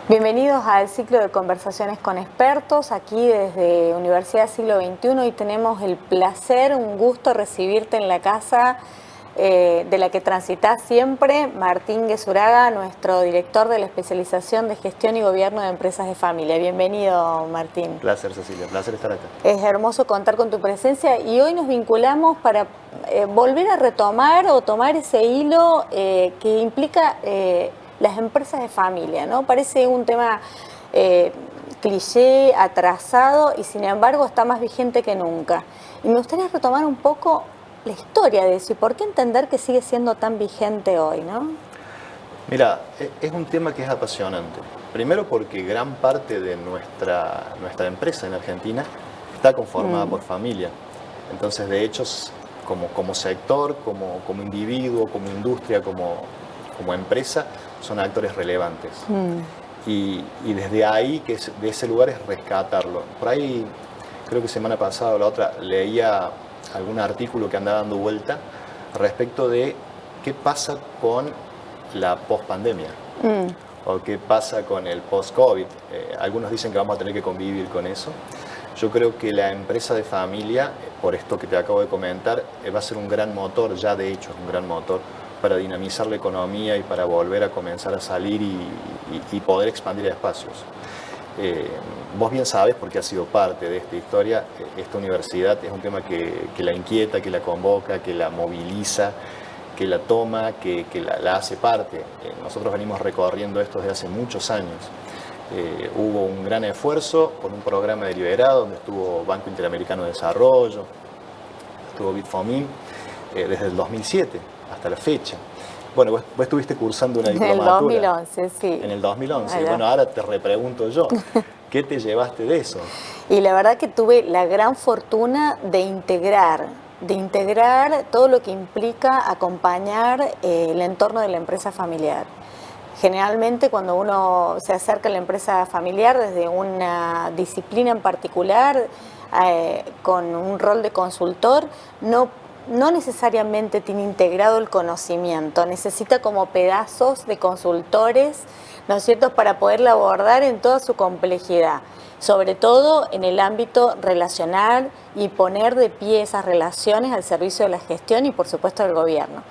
Bienvenidos al ciclo de conversaciones con expertos, aquí desde Universidad Siglo XXI. Hoy tenemos el placer, un gusto recibirte en la casa de la que transitas siempre, Martín Guezuraga, nuestro director de la especialización de gestión y gobierno de empresas de familia. Bienvenido, Martín. Placer, Cecilia, placer estar acá. Es hermoso contar con tu presencia y hoy nos vinculamos para volver a retomar o tomar ese hilo que implica las empresas de familia, ¿no? Parece un tema cliché, atrasado y sin embargo está más vigente que nunca. Y me gustaría retomar un poco la historia de eso y por qué entender que sigue siendo tan vigente hoy, ¿no? Mira, es un tema que es apasionante. Primero porque gran parte de nuestra empresa en Argentina está conformada por familia. Entonces, de hecho, como sector, como individuo, como industria, como empresa, son actores relevantes. Y desde ahí, de ese lugar es rescatarlo. Por ahí, creo que semana pasada o la otra, leía algún artículo que anda dando vuelta respecto de qué pasa con la post-pandemia o qué pasa con el post-COVID. Algunos dicen que vamos a tener que convivir con eso. Yo creo que la empresa de familia, por esto que te acabo de comentar, va a ser un gran motor, ya de hecho es un gran motor, para dinamizar la economía y para volver a comenzar a salir y poder expandir espacios. Vos bien sabes, porque has sido parte de esta historia, esta universidad es un tema que la inquieta, que la convoca, que la moviliza, que la toma, que la hace parte. Nosotros venimos recorriendo esto desde hace muchos años. Hubo un gran esfuerzo con un programa deliberado donde estuvo Banco Interamericano de Desarrollo, estuvo Bitfomin, desde el 2007 hasta la fecha. Bueno, vos estuviste cursando una diplomatura. En el 2011, sí. En el 2011. Allá. Bueno, ahora te repregunto yo, ¿qué te llevaste de eso? Y la verdad que tuve la gran fortuna de integrar todo lo que implica acompañar el entorno de la empresa familiar. Generalmente cuando uno se acerca a la empresa familiar desde una disciplina en particular, con un rol de consultor, no necesariamente tiene integrado el conocimiento, necesita como pedazos de consultores, ¿no es cierto?, para poderla abordar en toda su complejidad, sobre todo en el ámbito relacional y poner de pie esas relaciones al servicio de la gestión y por supuesto del gobierno.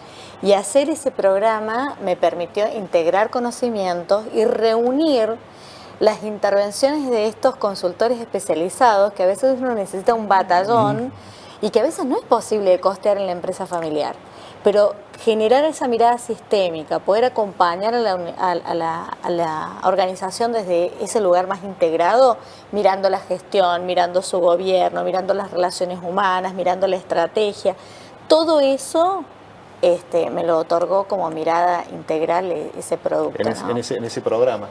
Y hacer ese programa me permitió integrar conocimientos y reunir las intervenciones de estos consultores especializados, que a veces uno necesita un batallón y que a veces no es posible de costear en la empresa familiar. Pero generar esa mirada sistémica, poder acompañar a la organización desde ese lugar más integrado, mirando la gestión, mirando su gobierno, mirando las relaciones humanas, mirando la estrategia, todo eso me lo otorgó como mirada integral ese producto. En ese programa.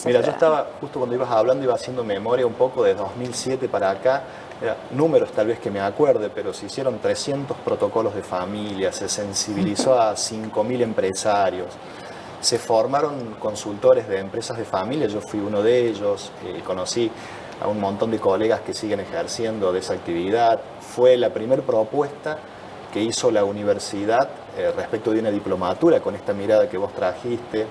Mira, yo estaba, justo cuando ibas hablando, iba haciendo memoria un poco de 2007 para acá. Números tal vez que me acuerde, pero se hicieron 300 protocolos de familia, se sensibilizó a 5.000 empresarios, se formaron consultores de empresas de familia, yo fui uno de ellos, conocí a un montón de colegas que siguen ejerciendo de esa actividad. Fue la primera propuesta que hizo la universidad respecto de una diplomatura con esta mirada que vos trajiste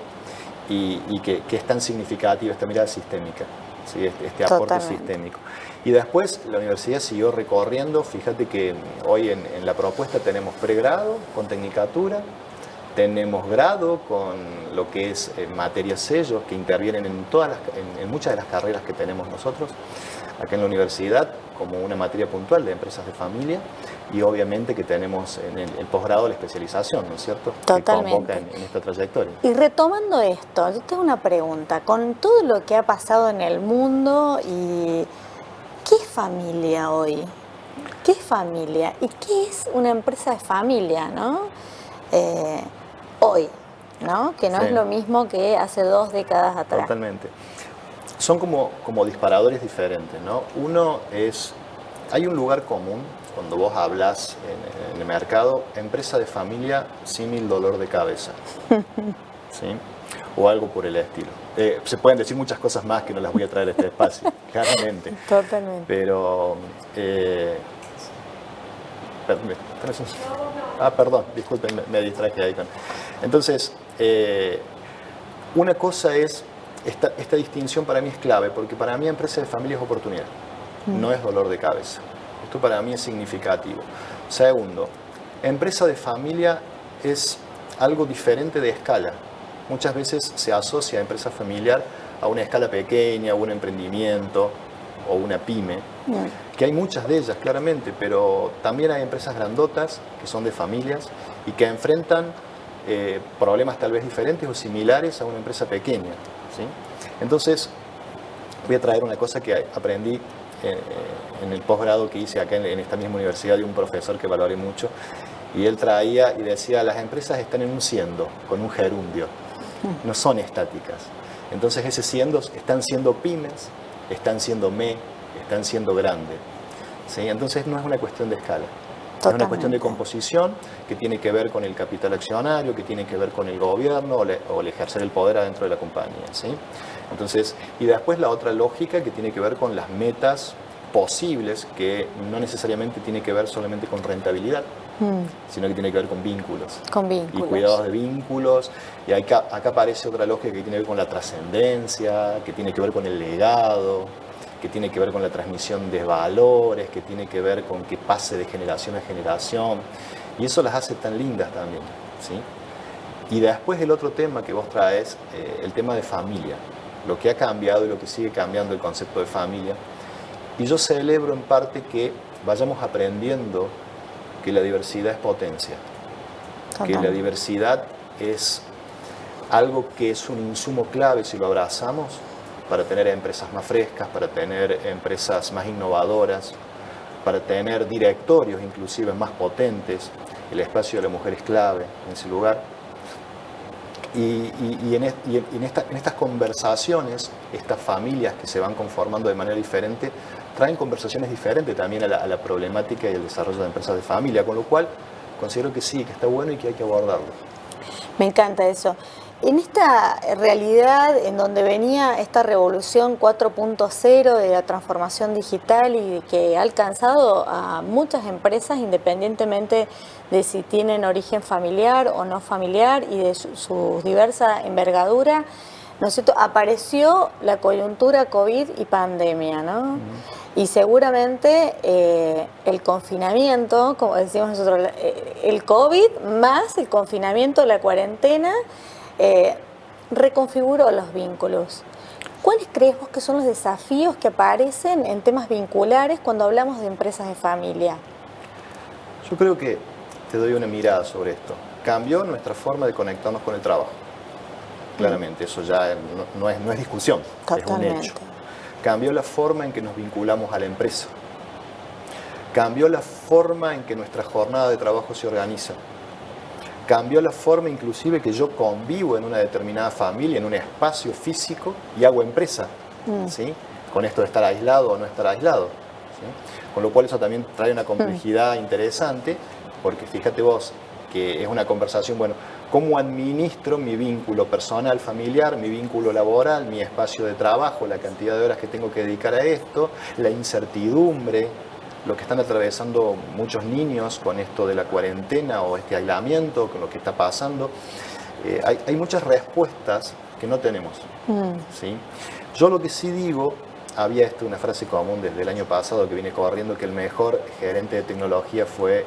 y que es tan significativa, esta mirada sistémica, ¿sí? Este aporte sistémico. Y después la universidad siguió recorriendo. Fíjate que hoy en la propuesta tenemos pregrado con tecnicatura, tenemos grado con lo que es materias sellos que intervienen en muchas de las carreras que tenemos nosotros acá en la universidad, como una materia puntual de empresas de familia, y obviamente que tenemos en el posgrado la especialización, ¿no es cierto? Totalmente. Que convoca en esta trayectoria. Y retomando esto, yo tengo una pregunta. Con todo lo que ha pasado en el mundo, y ¿qué es familia hoy? ¿Qué es familia? ¿Y qué es una empresa de familia, no? Hoy, ¿no? Que no es lo mismo que hace 2 décadas atrás. Totalmente. Son como disparadores diferentes, ¿no? Uno es, hay un lugar común cuando vos hablas en el mercado, empresa de familia símil dolor de cabeza, ¿sí? O algo por el estilo. Se pueden decir muchas cosas más que no las voy a traer a este espacio, claramente. Totalmente. Pero, perdón, disculpen, me distraje ahí. Entonces, una cosa es esta distinción para mí es clave, porque para mí empresa de familia es oportunidad, no es dolor de cabeza. Esto para mí es significativo. Segundo, empresa de familia es algo diferente de escala. Muchas veces se asocia a empresa familiar a una escala pequeña, a un emprendimiento o una pyme, que hay muchas de ellas claramente, pero también hay empresas grandotas que son de familias y que enfrentan problemas tal vez diferentes o similares a una empresa pequeña, ¿sí? Entonces, voy a traer una cosa que aprendí en el posgrado que hice acá en esta misma universidad de un profesor que valoré mucho, y él traía y decía, las empresas están en un siendo, con un gerundio, no son estáticas. Entonces ese siendo, están siendo pymes, están siendo están siendo grandes, ¿sí? Entonces no es una cuestión de escala. Es una cuestión de composición que tiene que ver con el capital accionario, que tiene que ver con el gobierno o el ejercer el poder adentro de la compañía, ¿sí? Entonces, y después la otra lógica que tiene que ver con las metas posibles, que no necesariamente tiene que ver solamente con rentabilidad, sino que tiene que ver con vínculos. Con vínculos. Y cuidados de vínculos. Y acá aparece otra lógica que tiene que ver con la trascendencia, que tiene que ver con el legado, que tiene que ver con la transmisión de valores, que tiene que ver con que pase de generación a generación. Y eso las hace tan lindas también, ¿sí? Y después el otro tema que vos traes, el tema de familia. Lo que ha cambiado y lo que sigue cambiando el concepto de familia. Y yo celebro en parte que vayamos aprendiendo que la diversidad es potencia. Que la diversidad es algo que es un insumo clave si lo abrazamos para tener empresas más frescas, para tener empresas más innovadoras, para tener directorios inclusive más potentes. El espacio de la mujer es clave en ese lugar. Y en estas conversaciones, estas familias que se van conformando de manera diferente, traen conversaciones diferentes también a la problemática y el desarrollo de empresas de familia, con lo cual considero que sí, que está bueno y que hay que abordarlo. Me encanta eso. En esta realidad en donde venía esta revolución 4.0 de la transformación digital y que ha alcanzado a muchas empresas independientemente de si tienen origen familiar o no familiar y de su diversa envergadura, ¿no es cierto? Apareció la coyuntura COVID y pandemia, ¿no? Y seguramente el confinamiento, como decimos nosotros, el COVID más el confinamiento, la cuarentena, reconfiguró los vínculos. ¿Cuáles crees vos que son los desafíos que aparecen en temas vinculares cuando hablamos de empresas de familia? Yo creo que te doy una mirada sobre esto. Cambió nuestra forma de conectarnos con el trabajo. Claramente, eso ya no es discusión, Totalmente. Es un hecho. Cambió la forma en que nos vinculamos a la empresa. Cambió la forma en que nuestra jornada de trabajo se organiza. Cambió la forma inclusive que yo convivo en una determinada familia, en un espacio físico y hago empresa, ¿sí? Con esto de estar aislado o no estar aislado, ¿sí? Con lo cual eso también trae una complejidad interesante, porque fíjate vos que es una conversación, bueno, ¿cómo administro mi vínculo personal, familiar, mi vínculo laboral, mi espacio de trabajo, la cantidad de horas que tengo que dedicar a esto, la incertidumbre, lo que están atravesando muchos niños con esto de la cuarentena o este aislamiento, con lo que está pasando? Hay muchas respuestas que no tenemos, ¿sí? Yo lo que sí digo, había una frase común desde el año pasado que viene corriendo, que el mejor gerente de tecnología fue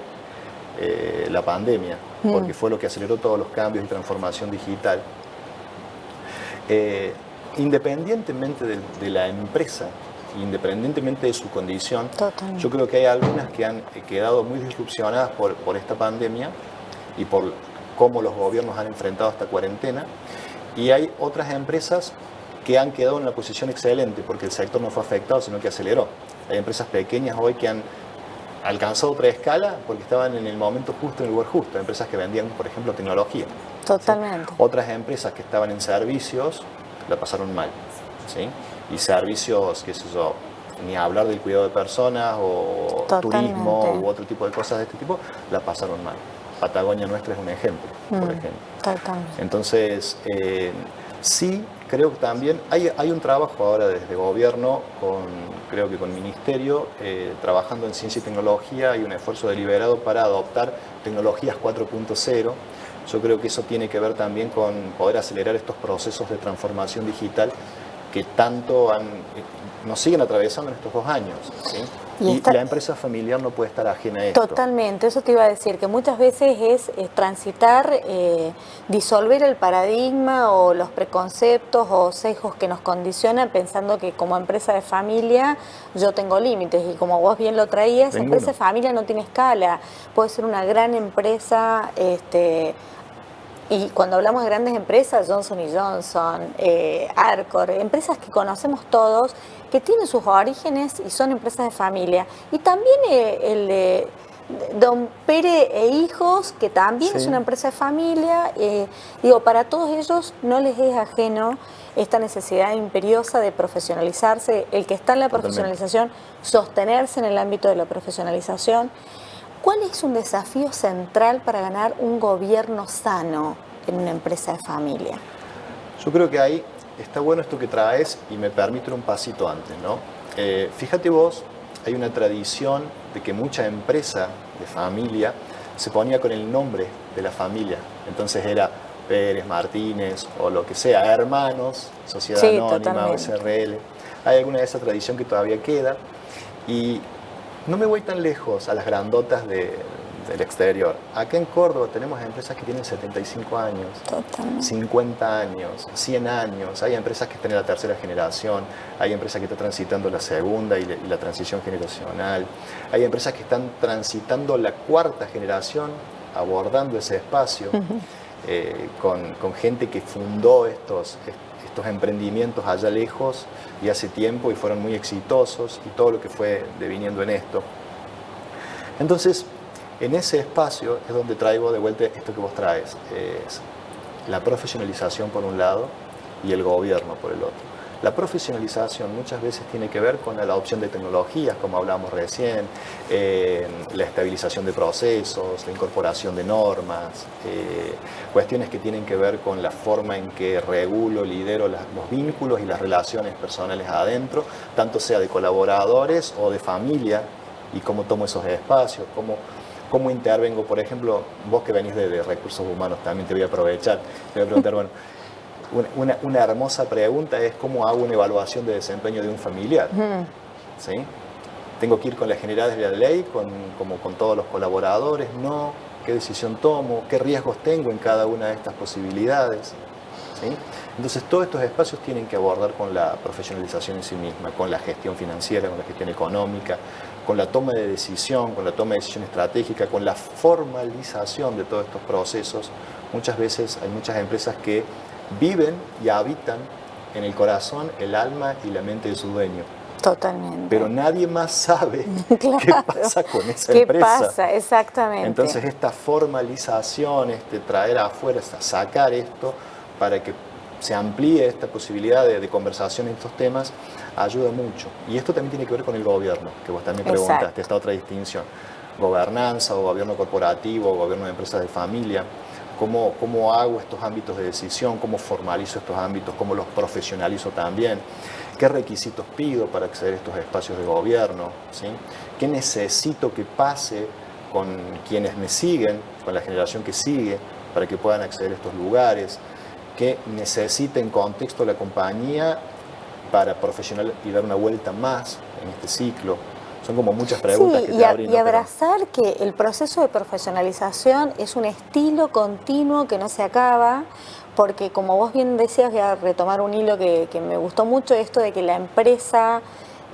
la pandemia, porque fue lo que aceleró todos los cambios y transformación digital. Independientemente de la empresa, independientemente de su condición, yo creo que hay algunas que han quedado muy disrupcionadas por esta pandemia y por cómo los gobiernos han enfrentado esta cuarentena, y hay otras empresas que han quedado en una posición excelente porque el sector no fue afectado, sino que aceleró. Hay empresas pequeñas hoy que han alcanzado otra escala porque estaban en el momento justo, en el lugar justo. Empresas que vendían, por ejemplo, tecnología. Totalmente. ¿Sí? Otras empresas que estaban en servicios la pasaron mal, ¿sí? Y servicios, qué sé yo, ni hablar del cuidado de personas o turismo u otro tipo de cosas de este tipo, la pasaron mal. Patagonia Nuestra es un ejemplo, por ejemplo. Totalmente. Entonces, sí, creo que también hay un trabajo ahora desde gobierno, creo que con ministerio, trabajando en ciencia y tecnología. Hay un esfuerzo deliberado para adoptar tecnologías 4.0, Yo creo que eso tiene que ver también con poder acelerar estos procesos de transformación digital que tanto nos siguen atravesando en estos 2 años, ¿sí? Y la empresa familiar no puede estar ajena a esto. Totalmente, eso te iba a decir, que muchas veces es transitar, disolver el paradigma o los preconceptos o sesgos que nos condicionan pensando que como empresa de familia yo tengo límites, y como vos bien lo traías, empresa de familia no tiene escala, puede ser una gran empresa, y cuando hablamos de grandes empresas, Johnson & Johnson, Arcor, empresas que conocemos todos, que tienen sus orígenes y son empresas de familia. Y también el de Don Pere e Hijos, que también es una empresa de familia. Digo, para todos ellos no les es ajeno esta necesidad imperiosa de profesionalizarse, el que está en la profesionalización, sostenerse en el ámbito de la profesionalización. ¿Cuál es un desafío central para ganar un gobierno sano en una empresa de familia? Yo creo que ahí está bueno esto que traes y me permite ir un pasito antes, ¿no? Fíjate vos, hay una tradición de que mucha empresa de familia se ponía con el nombre de la familia. Entonces era Pérez, Martínez o lo que sea, hermanos, sociedad anónima o SRL. Hay alguna de esa tradición que todavía queda. Y no me voy tan lejos a las grandotas del exterior. Acá en Córdoba tenemos empresas que tienen 75 años, 50 años, 100 años. Hay empresas que están en la tercera generación, hay empresas que están transitando la segunda y la transición generacional. Hay empresas que están transitando la cuarta generación, abordando ese espacio, con gente que fundó estos emprendimientos allá lejos y hace tiempo y fueron muy exitosos y todo lo que fue deviniendo en esto. Entonces, en ese espacio es donde traigo de vuelta esto que vos traes, es la profesionalización por un lado y el gobierno por el otro. La profesionalización muchas veces tiene que ver con la adopción de tecnologías, como hablamos recién, la estabilización de procesos, la incorporación de normas, cuestiones que tienen que ver con la forma en que regulo, lidero los vínculos y las relaciones personales adentro, tanto sea de colaboradores o de familia, y cómo tomo esos espacios, cómo intervengo. Por ejemplo, vos que venís de recursos humanos, también te voy a aprovechar, te voy a preguntar, bueno, una hermosa pregunta es cómo hago una evaluación de desempeño de un familiar. ¿Sí? ¿Tengo que ir con las generales de la ley, como con todos los colaboradores? No. ¿Qué decisión tomo? ¿Qué riesgos tengo en cada una de estas posibilidades? ¿Sí? Entonces todos estos espacios tienen que abordar con la profesionalización en sí misma, con la gestión financiera, con la gestión económica, con la toma de decisión, con la toma de decisión estratégica, con la formalización de todos estos procesos. Muchas veces hay muchas empresas que viven y habitan en el corazón, el alma y la mente de su dueño. Totalmente. Pero nadie más sabe claro. qué pasa con esa ¿Qué empresa? ¿Qué pasa? Exactamente. Entonces esta formalización, traer afuera, sacar esto para que se amplíe esta posibilidad de conversación en estos temas, ayuda mucho. Y esto también tiene que ver con el gobierno, que vos también preguntaste, esta otra distinción. Gobernanza o gobierno corporativo o gobierno de empresas de familia. ¿Cómo hago estos ámbitos de decisión? ¿Cómo formalizo estos ámbitos? ¿Cómo los profesionalizo también? ¿Qué requisitos pido para acceder a estos espacios de gobierno? ¿Sí? ¿Qué necesito que pase con quienes me siguen, con la generación que sigue, para que puedan acceder a estos lugares? ¿Qué necesita en contexto la compañía para profesional y dar una vuelta más en este ciclo? Son como muchas preguntas que te abren. Y abrazar que el proceso de profesionalización es un estilo continuo que no se acaba, porque como vos bien decías, voy a retomar un hilo que me gustó mucho, esto de que la empresa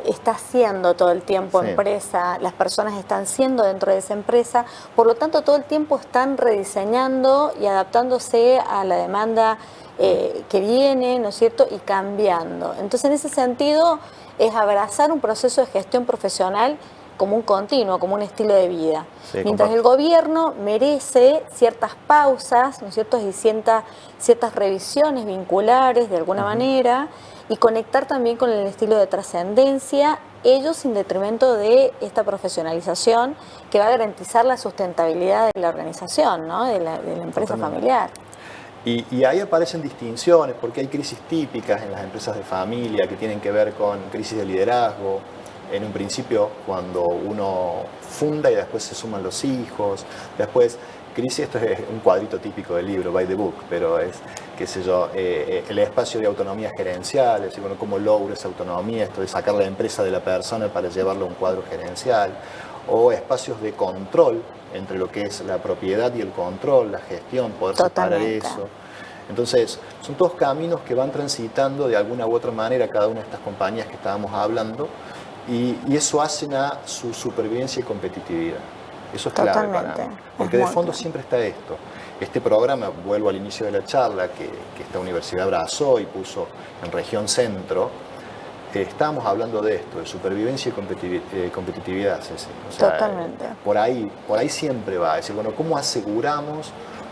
está siendo todo el tiempo empresa, las personas están siendo dentro de esa empresa, por lo tanto todo el tiempo están rediseñando y adaptándose a la demanda que viene, ¿no es cierto?, y cambiando. Entonces, en ese sentido, es abrazar un proceso de gestión profesional como un continuo, como un estilo de vida. Sí, mientras el gobierno merece ciertas pausas, ¿no es cierto?, y ciertas revisiones vinculares de alguna manera, y conectar también con el estilo de trascendencia, ellos sin detrimento de esta profesionalización que va a garantizar la sustentabilidad de la organización, ¿no?, de la empresa familiar. Y ahí aparecen distinciones, porque hay crisis típicas en las empresas de familia que tienen que ver con crisis de liderazgo. En un principio, cuando uno funda y después se suman los hijos, después crisis, esto es un cuadrito típico del libro, by the book, pero es, qué sé yo, el espacio de autonomía gerencial, es decir, bueno, cómo logro esa autonomía, esto de sacar la empresa de la persona para llevarlo a un cuadro gerencial, o espacios de control entre lo que es la propiedad y el control, la gestión, poder separar eso. Entonces, son todos caminos que van transitando de alguna u otra manera cada una de estas compañías que estábamos hablando, y eso hacen a su supervivencia y competitividad. Eso es clave para mí, porque de fondo siempre está esto. Este programa, vuelvo al inicio de la charla, que esta universidad abrazó y puso en región centro, estábamos hablando de esto, de supervivencia y competitividad. ¿Sí? O sea, totalmente. Por ahí siempre va. Es decir, bueno, ¿cómo aseguramos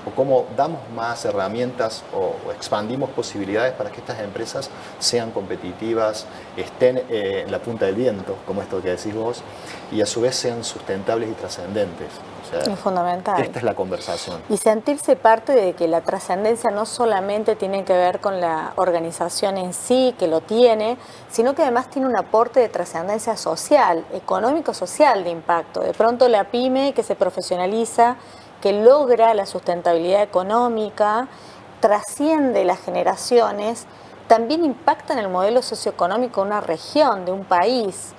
o cómo damos más herramientas o expandimos posibilidades para que estas empresas sean competitivas, estén en la punta del viento, como esto que decís vos, y a su vez sean sustentables y trascendentes? O sea, es fundamental. Esta es la conversación. Y sentirse parte de que la trascendencia no solamente tiene que ver con la organización en sí, que lo tiene, sino que además tiene un aporte de trascendencia social, económico-social de impacto. De pronto la pyme que se profesionaliza, que logra la sustentabilidad económica, trasciende las generaciones, también impacta en el modelo socioeconómico de una región, de un país.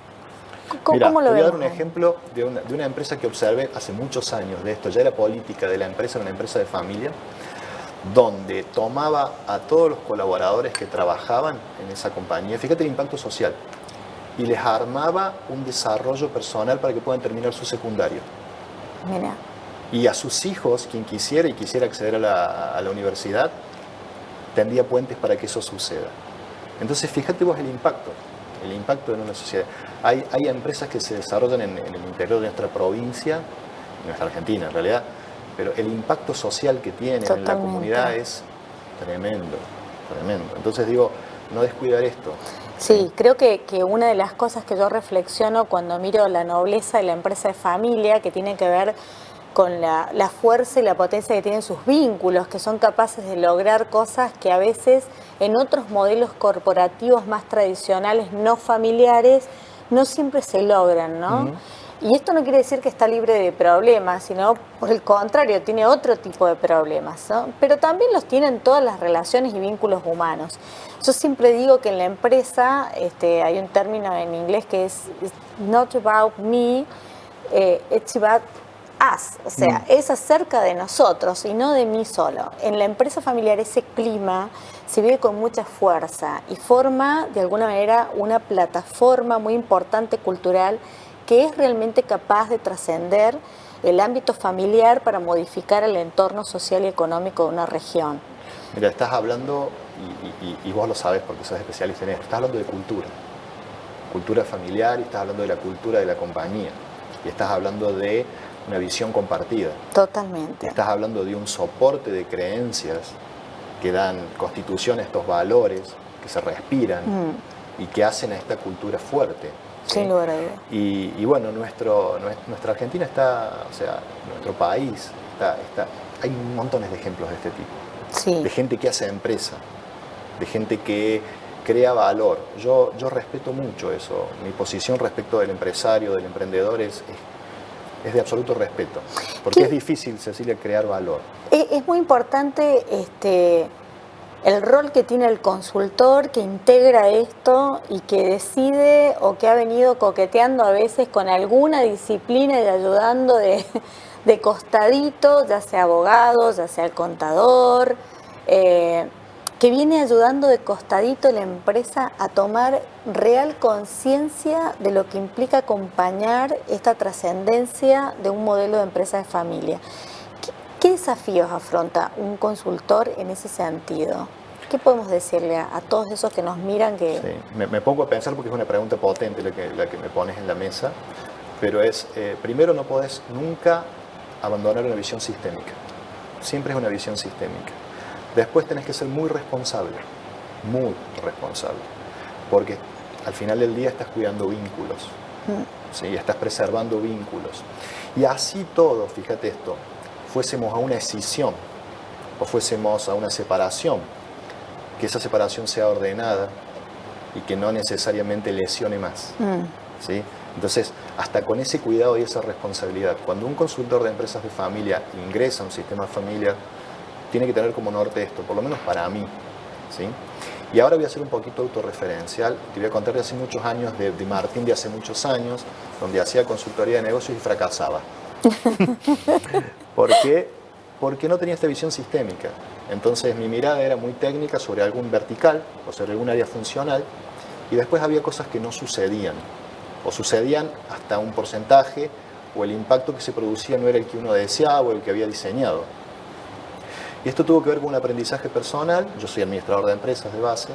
¿Cómo lo ves? Voy a dar un ejemplo de una empresa que observé hace muchos años de esto, ya era política de la empresa, una empresa de familia, donde tomaba a todos los colaboradores que trabajaban en esa compañía, fíjate el impacto social, y les armaba un desarrollo personal para que puedan terminar su secundario. Mira. Y a sus hijos, quien quisiera acceder a la universidad, tendía puentes para que eso suceda. Entonces, fíjate vos el impacto en una sociedad. Hay empresas que se desarrollan en el interior de nuestra provincia, en nuestra Argentina en realidad, pero el impacto social que tienen en la comunidad es tremendo, tremendo. Entonces digo, no descuidar esto. Sí, creo que una de las cosas que yo reflexiono cuando miro la nobleza de la empresa de familia, que tiene que ver con la fuerza y la potencia que tienen sus vínculos, que son capaces de lograr cosas que a veces en otros modelos corporativos más tradicionales, no familiares, no siempre se logran, ¿no? Y esto no quiere decir que está libre de problemas, sino por el contrario, tiene otro tipo de problemas, ¿no? Pero también los tienen todas las relaciones y vínculos humanos. Yo siempre digo que en la empresa hay un término en inglés que es not about me, it's about us, o sea, es acerca de nosotros y no de mí solo. En la empresa familiar ese clima se vive con mucha fuerza y forma de alguna manera una plataforma muy importante cultural que es realmente capaz de trascender el ámbito familiar para modificar el entorno social y económico de una región. Mira, estás hablando, y vos lo sabes porque sos especialista en esto, estás hablando de cultura familiar, y estás hablando de la cultura de la compañía, y estás hablando de una visión compartida. Totalmente. Estás hablando de un soporte de creencias que dan constitución a estos valores, que se respiran y que hacen a esta cultura fuerte. ¿Sí? Sin lugar a dudas. Y bueno, nuestra Argentina está, o sea, nuestro país hay montones de ejemplos de este tipo. Sí. De gente que hace empresa, de gente que crea valor. Yo respeto mucho eso. Mi posición respecto del empresario, del emprendedor es de absoluto respeto, porque es difícil, Cecilia, crear valor. Es muy importante el rol que tiene el consultor que integra esto y que decide o que ha venido coqueteando a veces con alguna disciplina y ayudando de costadito, ya sea abogado, ya sea el contador, que viene ayudando de costadito a la empresa a tomar real conciencia de lo que implica acompañar esta trascendencia de un modelo de empresa de familia. ¿Qué desafíos afronta un consultor en ese sentido? ¿Qué podemos decirle a todos esos que nos miran? Sí, me pongo a pensar porque es una pregunta potente la que me pones en la mesa, pero primero no podés nunca abandonar una visión sistémica. Siempre es una visión sistémica. Después tenés que ser muy responsable, porque al final del día estás cuidando vínculos, ¿sí? Estás preservando vínculos. Y así todo, fíjate esto, fuésemos a una escisión o fuésemos a una separación, que esa separación sea ordenada y que no necesariamente lesione más, ¿sí? Entonces, hasta con ese cuidado y esa responsabilidad, cuando un consultor de empresas de familia ingresa a un sistema familiar, tiene que tener como norte esto, por lo menos para mí, ¿sí? Y ahora voy a hacer un poquito autorreferencial. Te voy a contar de hace muchos años, de Martín de hace muchos años, donde hacía consultoría de negocios y fracasaba. ¿Por qué? Porque no tenía esta visión sistémica. Entonces mi mirada era muy técnica sobre algún vertical o sobre algún área funcional, y después había cosas que no sucedían, o sucedían hasta un porcentaje, o el impacto que se producía no era el que uno deseaba o el que había diseñado. Y esto tuvo que ver con un aprendizaje personal. Yo soy administrador de empresas de base,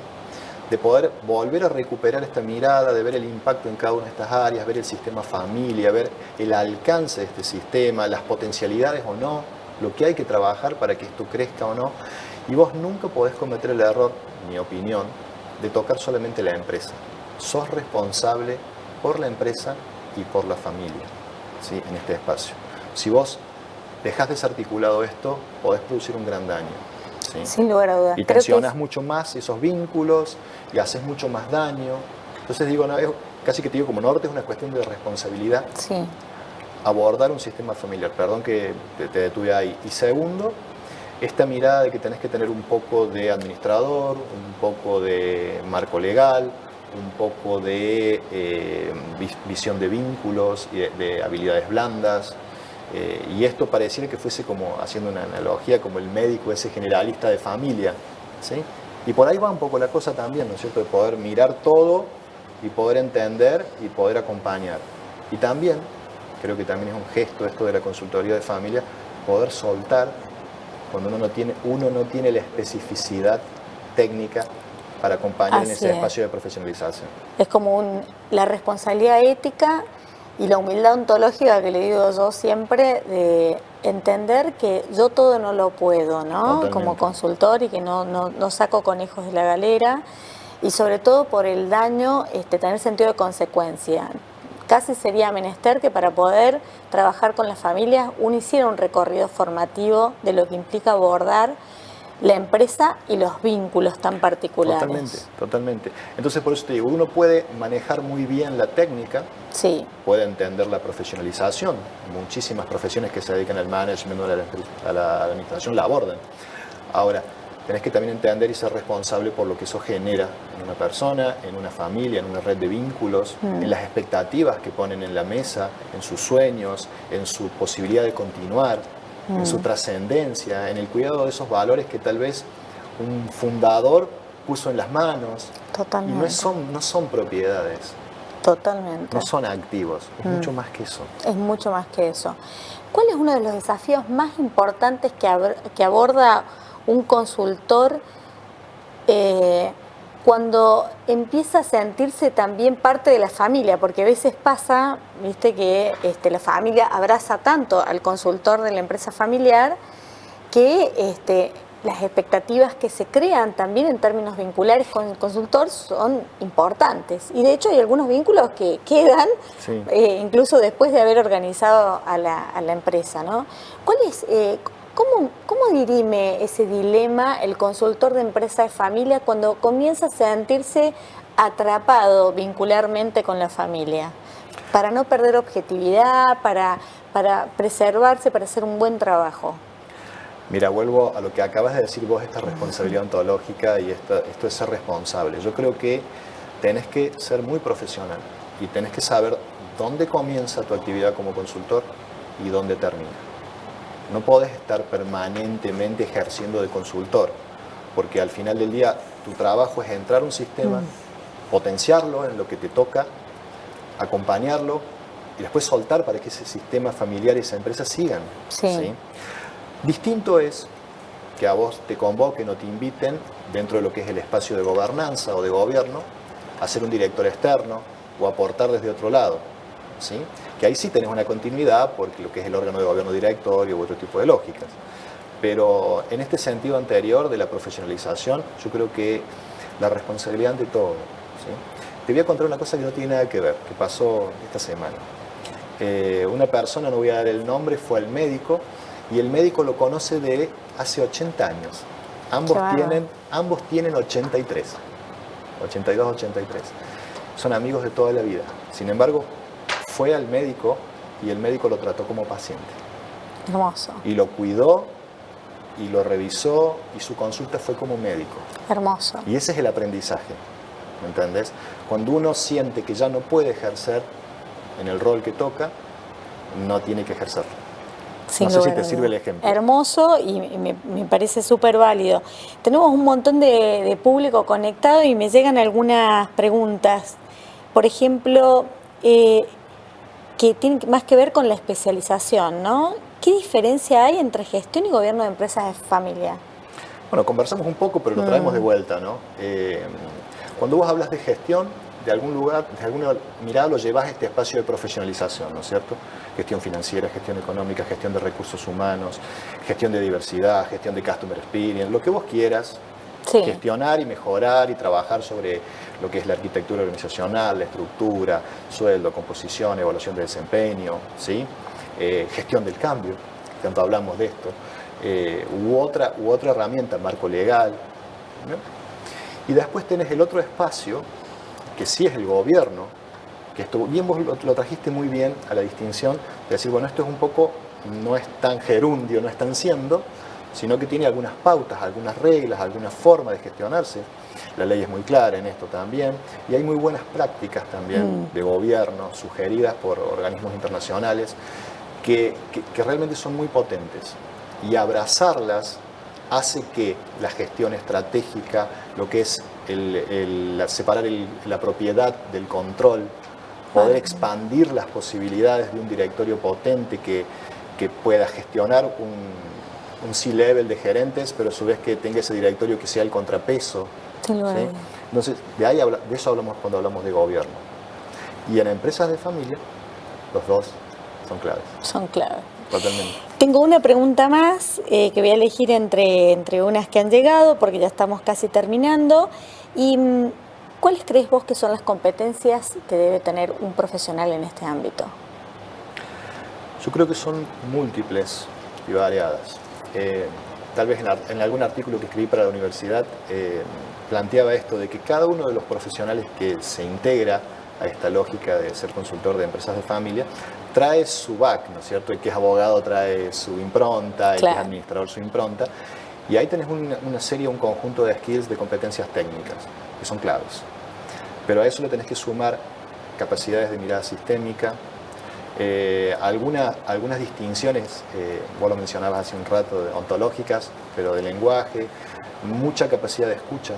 de poder volver a recuperar esta mirada, de ver el impacto en cada una de estas áreas, ver el sistema familia, ver el alcance de este sistema, las potencialidades o no, lo que hay que trabajar para que esto crezca o no. Y vos nunca podés cometer el error, en mi opinión, de tocar solamente la empresa. Sos responsable por la empresa y por la familia, ¿sí? En este espacio. Si vos dejás desarticulado esto, podés producir un gran daño, ¿sí? Sin lugar a dudas. Y tensionás mucho más esos vínculos y haces mucho más daño. Entonces digo, no, casi que te digo como norte, es una cuestión de responsabilidad. Sí. Abordar un sistema familiar. Perdón que te detuve ahí. Y segundo, esta mirada de que tenés que tener un poco de administrador, un poco de marco legal, un poco de visión de vínculos, y de habilidades blandas. Y esto pareciera que fuese como, haciendo una analogía, como el médico ese generalista de familia, ¿sí? Y por ahí va un poco la cosa también, ¿no es cierto?, de poder mirar todo y poder entender y poder acompañar. Y también, creo que también es un gesto esto de la consultoría de familia, poder soltar cuando uno no tiene la especificidad técnica para acompañar en ese espacio de profesionalización. Es como la responsabilidad ética y la humildad ontológica que le digo yo siempre, de entender que yo todo no lo puedo, ¿no? Totalmente. Como consultor, y que no saco conejos de la galera, y sobre todo por el daño, tener sentido de consecuencia. Casi sería menester que para poder trabajar con las familias uno hiciera un recorrido formativo de lo que implica abordar la empresa y los vínculos tan particulares. Totalmente, totalmente. Entonces, por eso te digo, uno puede manejar muy bien la técnica, sí, puede entender la profesionalización. Muchísimas profesiones que se dedican al management o a la administración la abordan. Ahora, tenés que también entender y ser responsable por lo que eso genera en una persona, en una familia, en una red de vínculos, en las expectativas que ponen en la mesa, en sus sueños, en su posibilidad de continuar, en su trascendencia, en el cuidado de esos valores que tal vez un fundador puso en las manos. Totalmente. Y no son propiedades. Totalmente. No son activos, es mucho más que eso. Es mucho más que eso. ¿Cuál es uno de los desafíos más importantes que aborda un consultor cuando empieza a sentirse también parte de la familia? Porque a veces pasa, viste, que la familia abraza tanto al consultor de la empresa familiar que las expectativas que se crean también en términos vinculares con el consultor son importantes. Y de hecho hay algunos vínculos que quedan, sí, incluso después de haber organizado a la empresa, ¿no? ¿Cuál es, cómo dirime ese dilema el consultor de empresa de familia cuando comienza a sentirse atrapado vincularmente con la familia? Para no perder objetividad, para preservarse, para hacer un buen trabajo. Mira, vuelvo a lo que acabas de decir vos, esta responsabilidad ontológica y esto es ser responsable. Yo creo que tenés que ser muy profesional y tenés que saber dónde comienza tu actividad como consultor y dónde termina. No podés estar permanentemente ejerciendo de consultor, porque al final del día tu trabajo es entrar a un sistema, potenciarlo en lo que te toca, acompañarlo y después soltar para que ese sistema familiar y esa empresa sigan. Sí. ¿Sí? Distinto es que a vos te convoquen o te inviten dentro de lo que es el espacio de gobernanza o de gobierno a ser un director externo o aportar desde otro lado, ¿sí? Que ahí sí tenés una continuidad porque lo que es el órgano de gobierno directorio u otro tipo de lógicas. Pero en este sentido anterior de la profesionalización, yo creo que la responsabilidad ante todo, ¿sí? Te voy a contar una cosa que no tiene nada que ver, que pasó esta semana. Una persona, no voy a dar el nombre, fue al médico. Y el médico lo conoce de hace 80 años. Ambos tienen 82, 83. Son amigos de toda la vida. Sin embargo, fue al médico y el médico lo trató como paciente. Hermoso. Y lo cuidó y lo revisó y su consulta fue como médico. Hermoso. Y ese es el aprendizaje, ¿me entendés? Cuando uno siente que ya no puede ejercer en el rol que toca, no tiene que ejercerlo. Sin no sé si lugar te a sirve el dudas. ejemplo. Hermoso y me parece súper válido. Tenemos un montón de público conectado y me llegan algunas preguntas. Por ejemplo, que tienen más que ver con la especialización, ¿no? ¿Qué diferencia hay entre gestión y gobierno de empresas de familia? Bueno, conversamos un poco, pero lo traemos de vuelta, ¿no? Cuando vos hablas de gestión, de algún lugar, de alguna mirada lo llevas a este espacio de profesionalización, ¿no es cierto? Gestión financiera, gestión económica, gestión de recursos humanos, gestión de diversidad, gestión de customer experience, lo que vos quieras, Sí. gestionar y mejorar y trabajar sobre lo que es la arquitectura organizacional, la estructura, sueldo, composición, evaluación de desempeño, ¿sí? Gestión del cambio, tanto hablamos de esto, u otra herramienta, marco legal, ¿no? Y después tenés el otro espacio, que sí es el gobierno, que esto bien vos lo trajiste muy bien a la distinción de decir, bueno, esto es un poco, no es tan gerundio, no es tan siendo, sino que tiene algunas pautas, algunas reglas, alguna forma de gestionarse. La ley es muy clara en esto también, y hay muy buenas prácticas también de gobierno sugeridas por organismos internacionales que realmente son muy potentes. Y abrazarlas hace que la gestión estratégica, lo que es separar la propiedad del control, poder expandir las posibilidades de un directorio potente que pueda gestionar un C-level de gerentes, pero a su vez que tenga ese directorio que sea el contrapeso. Sí, ¿sí? Entonces, de eso hablamos cuando hablamos de gobierno. Y en empresas de familia, los dos son claves. Son claves. Totalmente. Tengo una pregunta más que voy a elegir entre unas que han llegado, porque ya estamos casi terminando. Y ¿cuáles crees vos que son las competencias que debe tener un profesional en este ámbito? Yo creo que son múltiples y variadas. Tal vez en algún artículo que escribí para la universidad planteaba esto de que cada uno de los profesionales que se integra a esta lógica de ser consultor de empresas de familia trae su back, ¿no es cierto? El que es abogado trae su impronta, el que es administrador su impronta, y ahí tenés una serie, un conjunto de skills, de competencias técnicas que son claves. Pero a eso le tenés que sumar capacidades de mirada sistémica, algunas distinciones, vos lo mencionabas hace un rato, ontológicas, pero de lenguaje, mucha capacidad de escucha,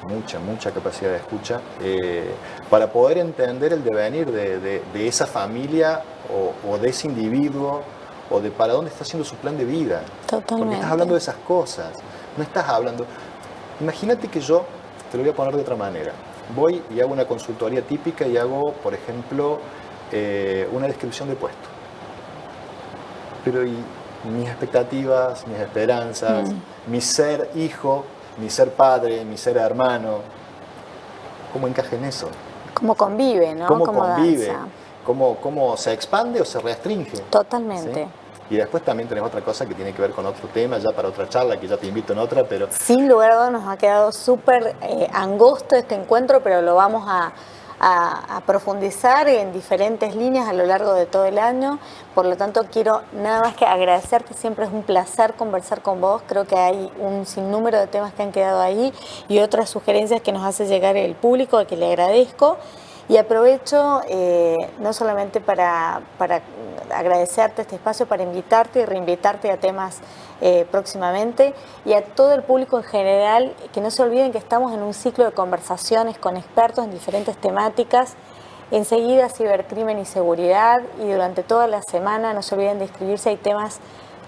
mucha capacidad de escucha, para poder entender el devenir de esa familia o de ese individuo, o de para dónde está haciendo su plan de vida. Totalmente. Porque estás hablando de esas cosas, no estás hablando... Imagínate que yo, te lo voy a poner de otra manera, voy y hago una consultoría típica y hago, por ejemplo, una descripción de puesto. Pero y mis expectativas, mis esperanzas, mi ser hijo, mi ser padre, mi ser hermano, ¿cómo encaja en eso? ¿Cómo convive, no? ¿Cómo ¿Cómo convive? danza? ¿Cómo se expande o se restringe? Totalmente. ¿Sí? Y después también tenés otra cosa que tiene que ver con otro tema, ya para otra charla, que ya te invito en otra, pero... Sin lugar a dudas nos ha quedado súper angosto este encuentro, pero lo vamos a profundizar en diferentes líneas a lo largo de todo el año. Por lo tanto, quiero nada más que agradecerte. Siempre es un placer conversar con vos. Creo que hay un sinnúmero de temas que han quedado ahí y otras sugerencias que nos hace llegar el público, al que le agradezco. Y aprovecho no solamente para agradecerte este espacio, para invitarte y reinvitarte a temas próximamente, y a todo el público en general, que no se olviden que estamos en un ciclo de conversaciones con expertos en diferentes temáticas. Enseguida cibercrimen y seguridad, y durante toda la semana no se olviden de inscribirse. Hay temas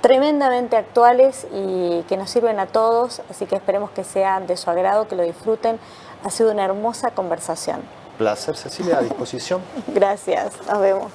tremendamente actuales y que nos sirven a todos, así que esperemos que sea de su agrado, que lo disfruten. Ha sido una hermosa conversación. Placer, Cecilia, a disposición. Gracias, nos vemos.